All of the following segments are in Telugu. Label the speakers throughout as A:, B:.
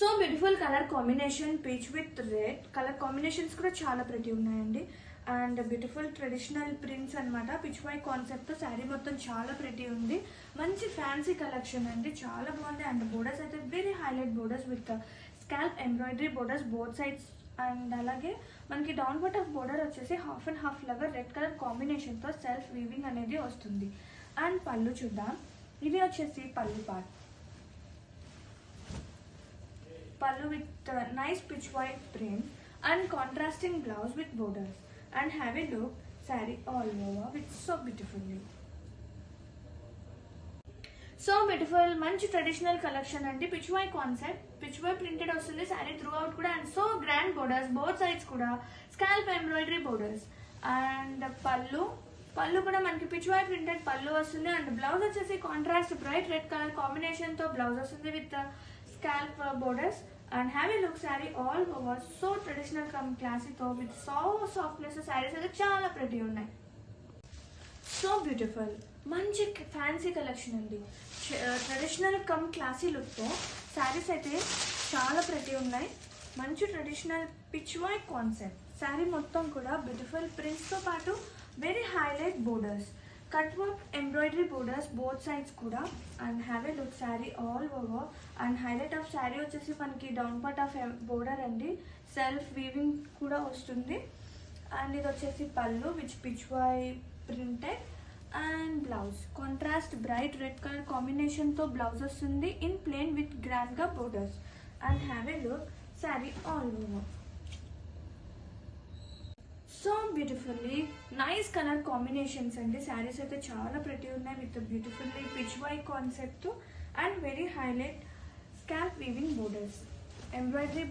A: So beautiful colour combination peach with red colour combinations కూడా చాలా ప్రతి ఉన్నాయండి. అండ్ బ్యూటిఫుల్ ట్రెడిషనల్ ప్రింట్స్ అనమాట. పిచ్ వై కాన్సెప్ట్తో శారీ మొత్తం చాలా ప్రతి ఉంది. మంచి ఫ్యాన్సీ కలెక్షన్ అండి, చాలా బాగుంది. అండ్ బోర్డర్స్ అయితే very highlight borders with scalp embroidery borders both sides. And అలాగే మనకి డౌన్ పార్ట్ ఆఫ్ బోర్డర్ వచ్చేసి హాఫ్ అండ్ హాఫ్ లాగా రెడ్ కలర్ కాంబినేషన్తో సెల్ఫ్ వీవింగ్ అనేది వస్తుంది. అండ్ పళ్ళు చూద్దాం. ఇది వచ్చేసి పళ్ళు part. Pallu with nice pitch white print and contrasting blouse with borders, and have a look saree all over with so beautifully. So beautiful manchi traditional collection andi, pitch white concept, pitch white printed ostundi saree throughout kuda, and so grand borders both sides kuda scalp embroidery borders. And pallu kuda manki pitch white printed pallu ostundi, and blouse vachesi contrast bright red color combination tho blouse ostundi with scalp borders. And have a look saree all over so traditional come classy tho with so softness sarees అయితే చాలా pretty ఉన్నాయి. సో బ్యూటిఫుల్ మంచి ఫ్యాన్సీ కలెక్షన్ అండి. ట్రెడిషనల్ కమ్ క్లాసీ లుక్తో శారీస్ అయితే చాలా ప్రతి ఉన్నాయి. మంచి traditional peach white concept sari మొత్తం కూడా బ్యూటిఫుల్ ప్రింట్స్తో పాటు very highlight borders, cut work embroidery borders both sides కూడా. And have a look sari all over. And highlight of sari వచ్చేసి మనకి డౌన్ పార్ట్ ఆఫ్ బోర్డర్ అండి, సెల్ఫ్ వీవింగ్ కూడా వస్తుంది. అండ్ ఇది వచ్చేసి పళ్ళు విచ్ పిచ్ వై printed. And blouse contrast bright red colour కాంబినేషన్తో బ్లౌజ్ వస్తుంది ఇన్ ప్లేన్ విత్ గ్రాండ్గా borders. And have a look sari all over. So beautifully nice colour combinations అండి. శారీస్ అయితే చాలా ప్రతి ఉన్నాయి with beautifully pitch why concept and very highlight scallop weaving borders, embroidery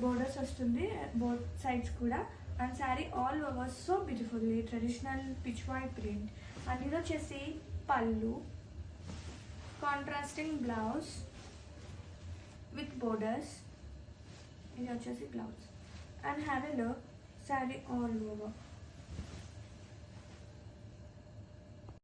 A: borders వస్తుంది బోత్ సైడ్స్ కూడా. And sari all over so beautifully traditional pitch why print. అండ్ ఇది వచ్చేసి పళ్ళు, కాంట్రాస్టింగ్ బ్లౌజ్ విత్ బోర్డర్స్. ఇది వచ్చేసి blouse. And have a look saree all over.